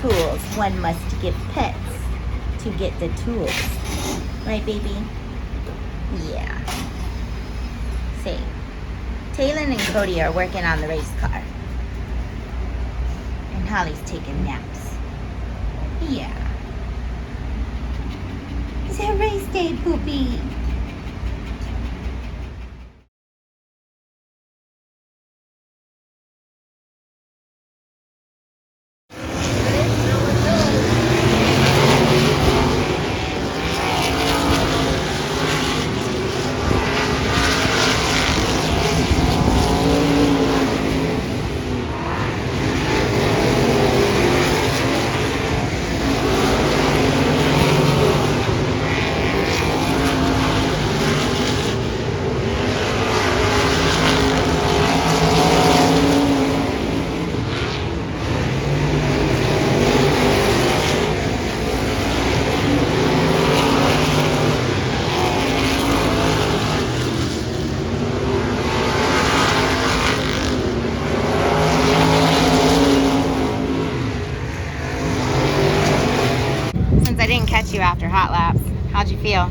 tools, one must give pets to get the tools. Right, baby? Yeah. See, Taylor and Cody are working on the race car. And Holly's taking naps. Yeah. It's a race day, Poopy. I didn't catch you after hot laps. How'd you feel?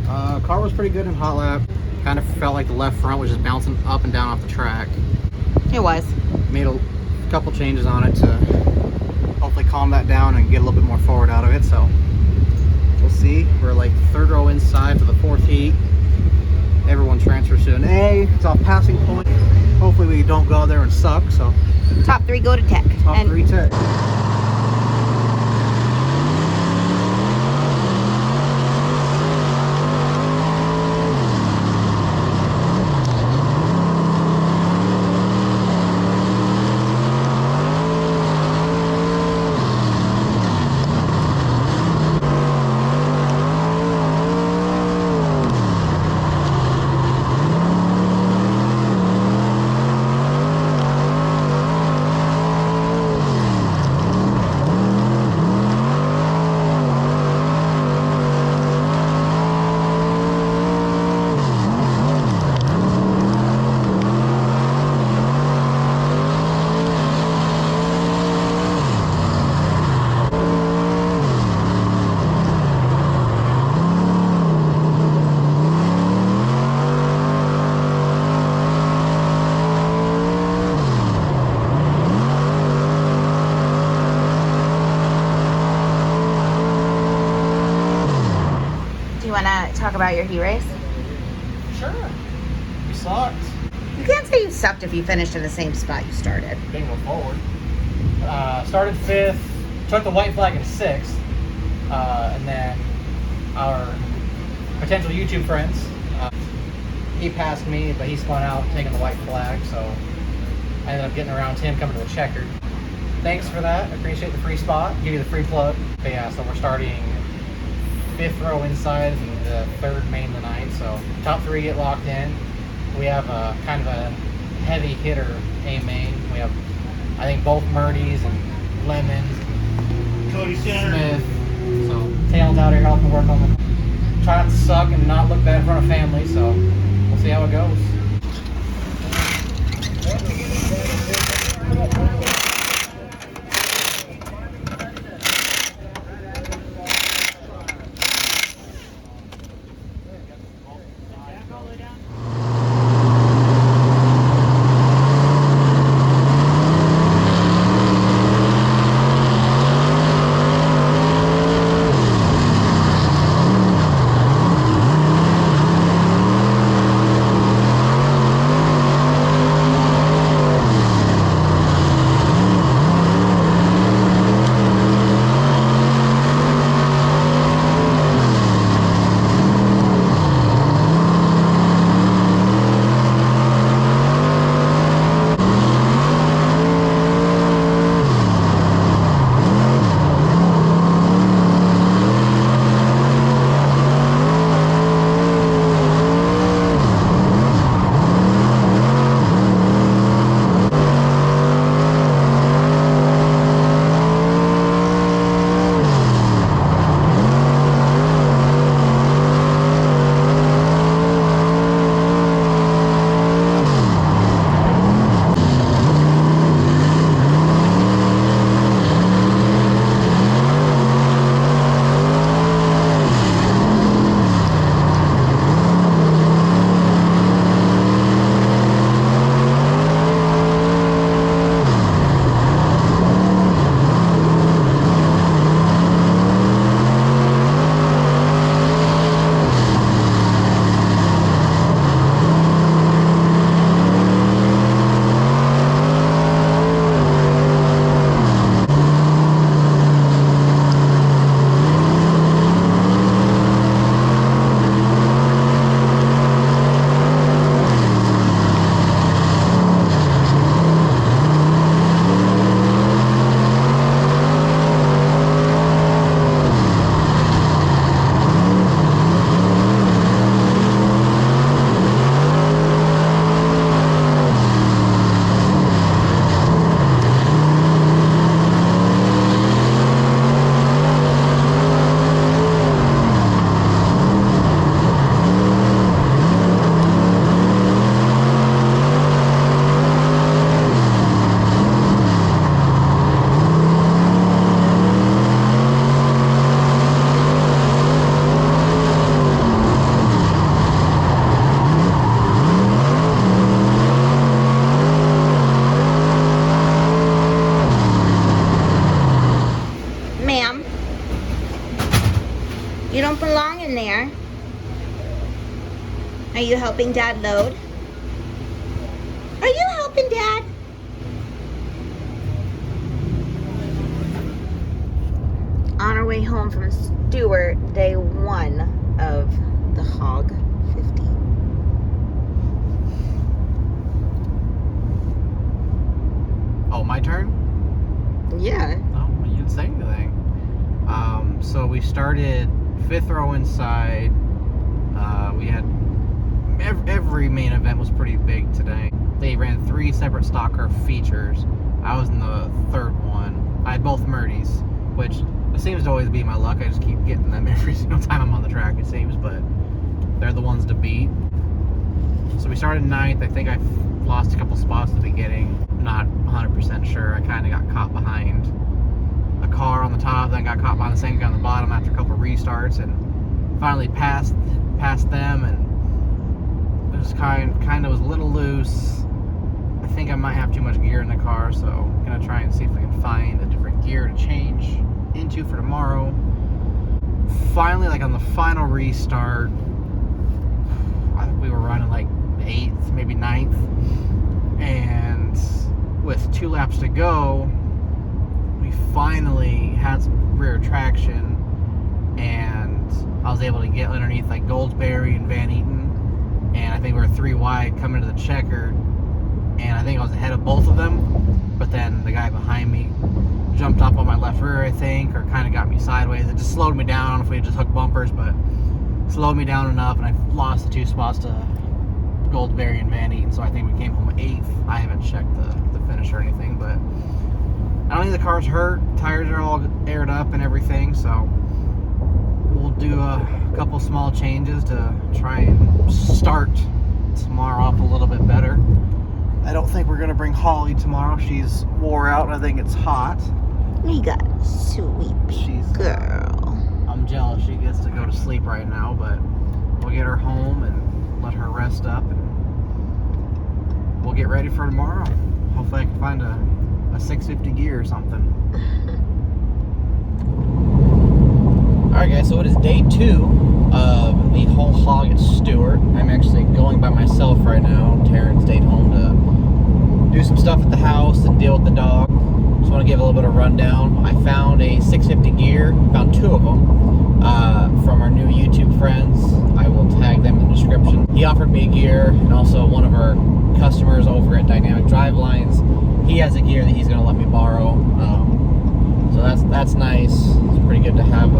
Car was pretty good in hot lap. Kind of felt like the left front was just bouncing up and down off the track. It was. Made a couple changes on it to hopefully calm that down and get a little bit more forward out of it. So we'll see. We're like third row inside for the fourth heat. Everyone transfers to an A. It's off passing point. Hopefully we don't go there and suck. So top 3 go to tech. Top 3 tech. Talk about your heat race? Sure. We sucked. You can't say you sucked if you finished in the same spot you started. Didn't go forward. Started 5th, took the white flag in 6th, and then our potential YouTube friends, he passed me, but he spun out taking the white flag, so I ended up getting around him coming to the checkered. Thanks for that. I appreciate the free spot. Give you the free plug. But yeah, so we're starting 5th row inside and the 3rd main of the night, so top 3 get locked in. We have a kind of a heavy hitter A main. We have, I think, both Murdy's and Lemons, Cody Center. Smith. So Taylor's out here helping work on them. Try not to suck and not look bad in front of family, so we'll see how it goes. You don't belong in there. Are you helping Dad load? Are you helping Dad? On our way home from Stuart, day 1 of the Hog 50. Oh, my turn? Yeah. Oh, you didn't say anything. So we started 5th row inside. We had every main event was pretty big today. They ran 3 separate stock car features. I was in the 3rd one. I had both Murdies, which seems to always be my luck. I just keep getting them every single time I'm on the track, it seems, but they're the ones to beat. So we started 9th. I think I lost a couple spots at the beginning. Not 100% sure. I kind of got caught behind a car on the top, then got caught behind the same guy on the bottom after a couple restarts, and finally passed them, and it was kind of was a little loose. I think I might have too much gear in the car, so I'm gonna try and see if I can find a different gear to change into for tomorrow. Finally, like on the final restart, I think we were running like 8th, maybe 9th, and with 2 laps to go, we finally had some rear traction, and I was able to get underneath like Goldsberry and Van Eaton, and I think we were 3 wide coming to the checkered, and I think I was ahead of both of them, but then the guy behind me jumped up on my left rear, I think, or kind of got me sideways. It just slowed me down. I don't know if we had just hooked bumpers, but slowed me down enough, and I lost the 2 spots to Goldsberry and Van Eaton, so I think we came home 8th. I haven't checked the finish or anything, but I don't think the car's hurt. Tires are all aired up and everything, so we'll do a couple small changes to try and start tomorrow off a little bit better. I don't think we're going to bring Holly tomorrow. She's wore out, and I think it's hot. We got a sweet girl. I'm jealous she gets to go to sleep right now, but we'll get her home and let her rest up, and we'll get ready for tomorrow. Hopefully I can find a 650 gear or something. Alright guys, so it is day 2 of the Whole Hog at Stuart. I'm actually going by myself right now. Taryn stayed home to do some stuff at the house and deal with the dog. Just want to give a little bit of rundown. I found a 650 gear, found 2 of them from our new YouTube friends. I will tag them in the description. He offered me a gear, and also one of our customers over at Dynamic Drivelines, he has a gear that he's going to let me borrow. So that's nice. It's pretty good to have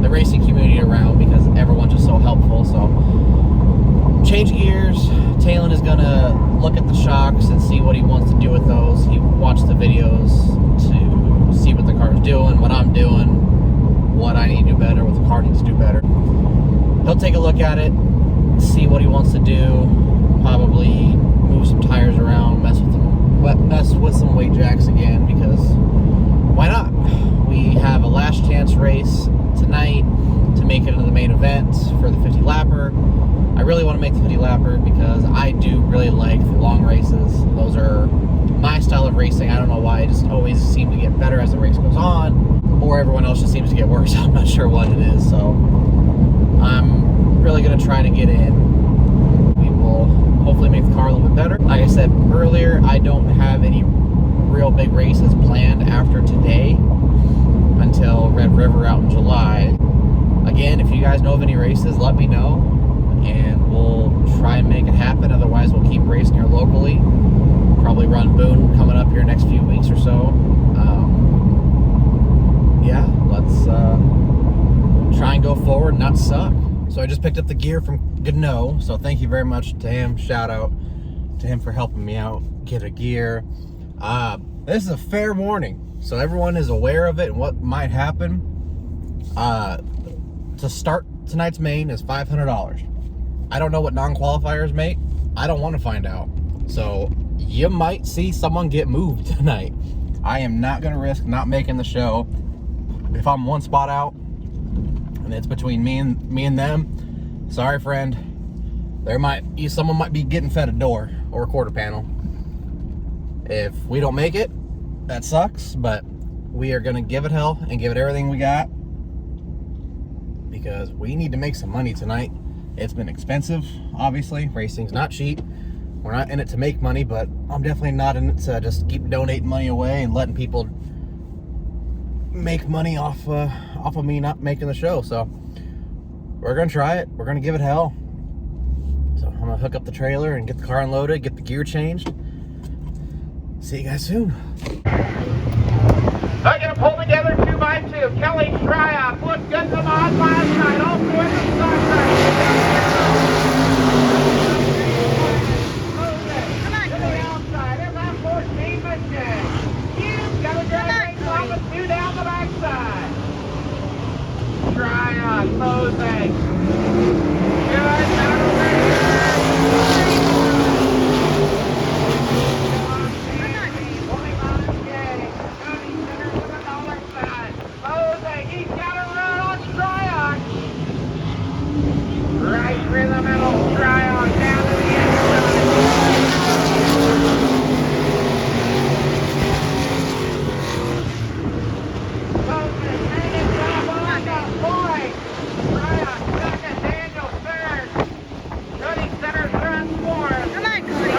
the racing community around because everyone's just so helpful. So change gears. Talon is going to look at the shocks and see what he wants to do with those. He watched the videos to see what the car's doing, what I'm doing, what I need to do better, what the car needs to do better. He'll take a look at it, see what he wants to do, probably move some tires around, mess with some weight jacks again, because why not? We have a last chance race tonight to make it into the main event for the 50 lapper. I really want to make the 50 lapper because I do really like the long races. Those are my style of racing. I don't know why, I just always seem to get better as the race goes on, or everyone else just seems to get worse. I'm not sure what it is, so I'm really going to try to get in. We will hopefully make the car a little bit better. Like I said earlier, I don't have any real big races planned after today until Red River out in July. Again, if you guys know of any races, let me know, and we'll try and make it happen. Otherwise, we'll keep racing here locally. Probably run Boone coming up here next few weeks or so. Yeah, let's try and go forward and not suck. So I just picked up the gear from Gano, so thank you very much to him. Shout out to him for helping me out get a gear. This is a fair warning, so everyone is aware of it and what might happen. To start tonight's main is $500. I don't know what non-qualifiers make. I don't want to find out. So you might see someone get moved tonight. I am not going to risk not making the show. If I'm 1 spot out and it's between me and them, sorry friend, someone might be getting fed a door or a quarter panel. If we don't make it, that sucks, but we are going to give it hell and give it everything we got. because we need to make some money tonight. It's been expensive, obviously. Racing's not cheap. We're not in it to make money, but I'm definitely not in it to just keep donating money away and letting people make money off of me not making the show. So we're gonna try it. We're gonna give it hell. So I'm gonna hook up the trailer and get the car unloaded, get the gear changed. See you guys soon. I'm going to pull together 2x2. Kelly Tryout. Look good to the mod last night. Also in the sunrise. Come on, To the outside. There's that 14 machine. You've got to drag things off and 2 down the backside. Tryout. Closing. Good. Battle ready. Right through the middle, try on down to the inside. Focus, hanging top on the point. Try on second, Daniel third. Cody Center runs fourth. Come on, Cody.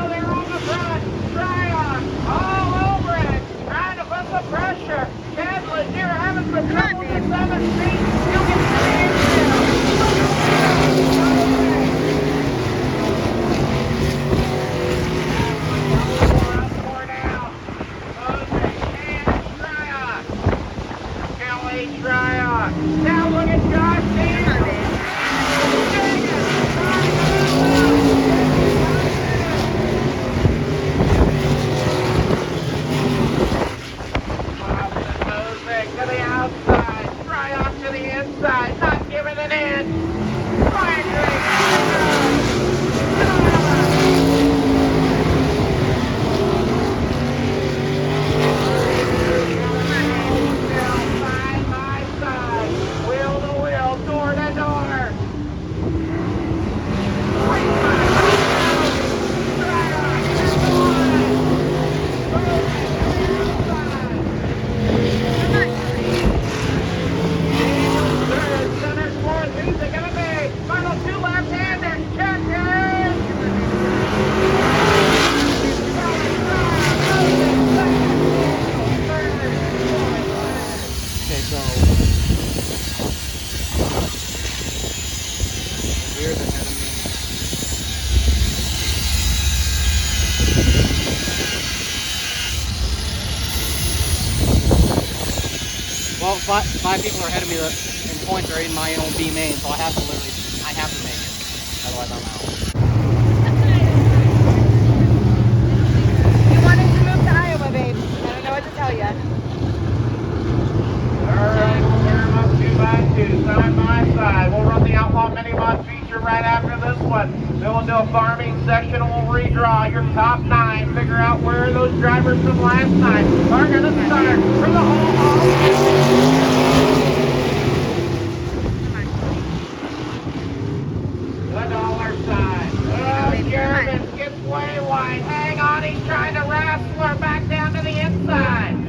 They're on the front. Try on all over it. Trying to put the pressure. Candless, you're having some trouble with the 7th seat. You'll get the Four down. Try on. Kelly, try on. Now look at Josh Daniels. To the outside, try off to the inside, not giving it in. Fire side by side, wheel to wheel, door to door. Okay, so here's ahead of me. Well, five people are ahead of me in points are in my own B main, so I have to make it. Otherwise I'm out. You wanted to move to Iowa, babe. I don't know what to tell you. Alright, we'll turn them up 2x2, side by side. We'll run the Outlaw Mini Mod feature right after this one. Then we'll do a farming section and we'll redraw your top 9. Figure out where those drivers from last night are going to start for the Whole Hog. The dollar sign. Oh, Jervis gets way wide. Hang on, he's trying to wrestle her back down to the inside.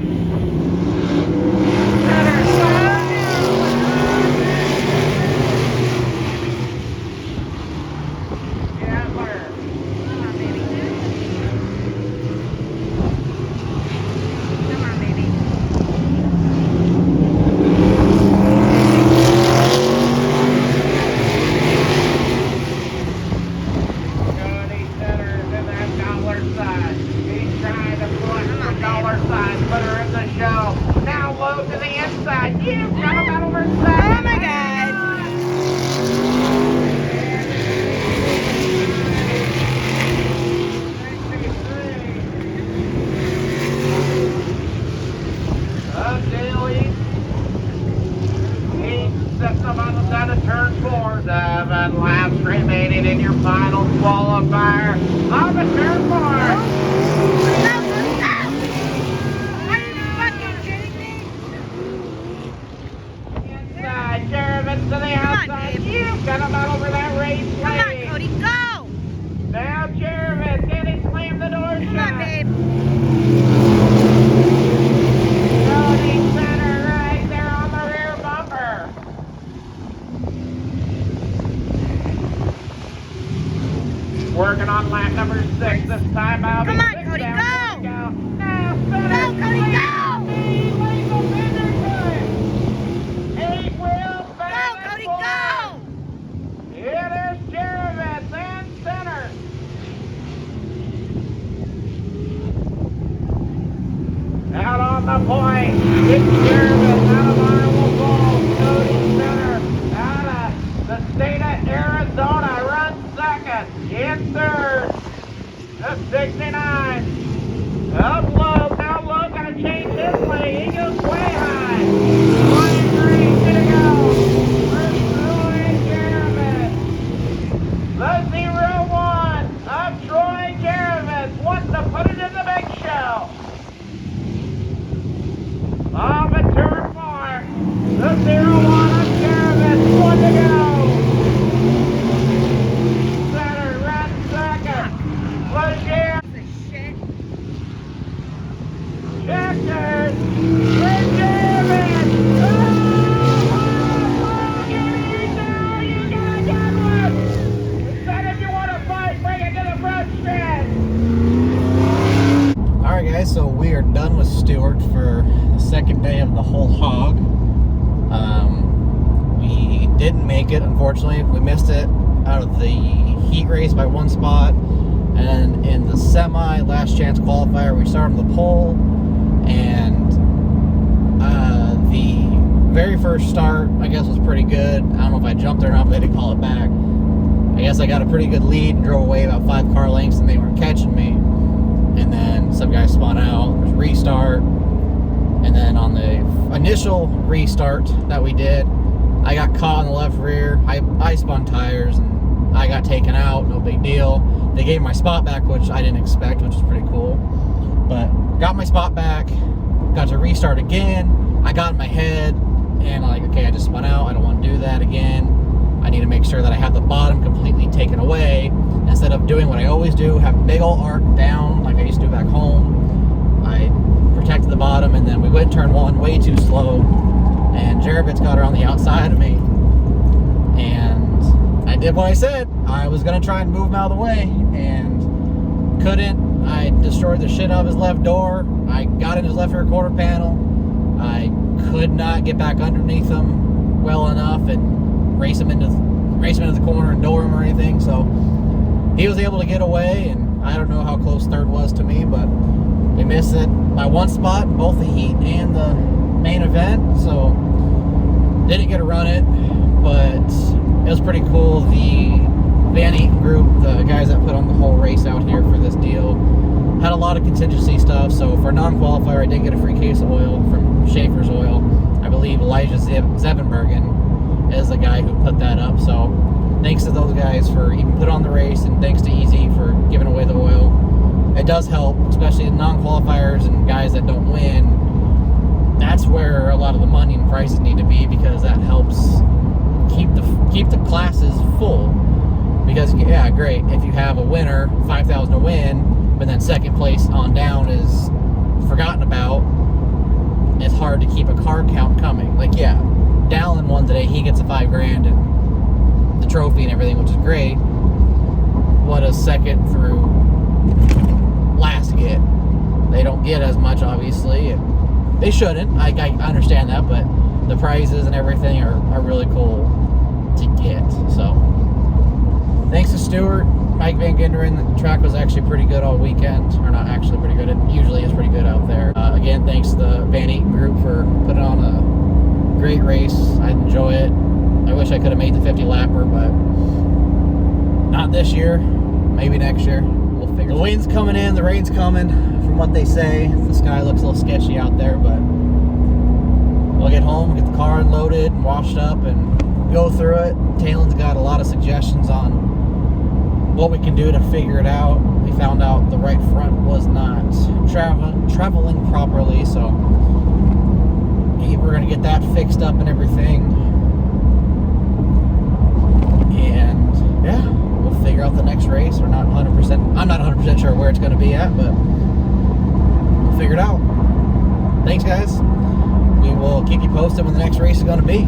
Qualifier on the turn bar. Are you fucking kidding me? Inside, Jervis to the outside. You've got him out over that race Come on, lane. Cody, go! Now Jervis, can he slam the door shut? Come on, babe. number 6. This time out. Come on, 6 Cody, down. go! Now, center. Go, Cody, go! 8 wheel Go, back. Cody, go! It is Jarvis in center. Out on the point. It's Jarvis out of Iowa Falls. Cody center. Out of the state of Arizona. Runs second. In third. The 69. Up low. Now low. Gonna change his way. He goes way high. 23. Gonna go. Troy Jarvis. The 01 of Troy Jarvis wants to put it in the big show. Off at turn 4. The 01 of Jarvis. 1 to go. Center runs second. Was Jarvis. Checkers. With Jarvis. Oh, you got that one. Said if you want to fight, bring it to the front stretch. Alright guys, so we are done with Stuart for the second day of the Whole Hog. We didn't make it, unfortunately. We missed it out of the heat race by 1 spot. And in the semi last chance qualifier, we started on the pole. And the very first start, I guess, was pretty good. I don't know if I jumped or not, but they didn't call it back. I guess I got a pretty good lead and drove away about 5 car lengths, and they weren't catching me. And then some guys spun out, there's a restart, and then on the initial restart that we did, I got caught in the left rear. I spun tires and I got taken out, no big deal. They gave my spot back, which I didn't expect, which was pretty cool. But got my spot back, got to restart again. I got in my head and like, okay, I just spun out, I don't want to do that again. I need to make sure that I have the bottom completely taken away instead of doing what I always do, have a big old arc down like I used to do back home. I protected the bottom, and then we went turn 1 way too slow, and Jarvis got her on the outside of me, and I did what I said. I was gonna try and move him out of the way, and couldn't. I destroyed the shit out of his left door. I got in his left rear quarter panel. I could not get back underneath him well enough and race him into the corner and door him or anything. So he was able to get away, and I don't know how close third was to me, but we missed it by 1 spot in both the heat and the main event. So didn't get to run it, but it was pretty cool. The Van Eaton group, the guys that put on the whole race out here for this deal, had a lot of contingency stuff. So for a non-qualifier, I did get a free case of oil from Schaefer's Oil. I believe Elijah Zevenbergen is the guy who put that up. So thanks to those guys for even putting on the race, and thanks to Easy for giving away the oil. It does help, especially in non-qualifiers and guys that don't win. That's where a lot of the money and prices need to be, because that helps keep the classes full. Because yeah, great, if you have a winner, 5,000 to win, but then second place on down is forgotten about, it's hard to keep a car count coming. Like, yeah, Dallin won today, he gets a $5,000 and the trophy and everything, which is great. What does second through last get? They don't get as much, obviously, and they shouldn't. I understand that, but the prizes and everything are really cool to get. So thanks to Stuart. Mike Van Genderen, the track was actually pretty good all weekend. Or not actually pretty good, it usually is pretty good out there. Again, thanks to the Van Eaton group for putting on a great race. I enjoy it. I wish I could have made the 50 lapper, but not this year. Maybe next year. We'll figure it out. The wind's coming in, the rain's coming, from what they say. The sky looks a little sketchy out there, but we'll get home, get the car unloaded and washed up, and go through it. Talen's got a lot of suggestions on what we can do to figure it out. We found out the right front was not traveling properly, so we're gonna get that fixed up and everything. And yeah, we'll figure out the next race. We're not 100%. I'm not 100% sure where it's gonna be at, but we'll figure it out. Thanks, guys. We will keep you posted when the next race is gonna be.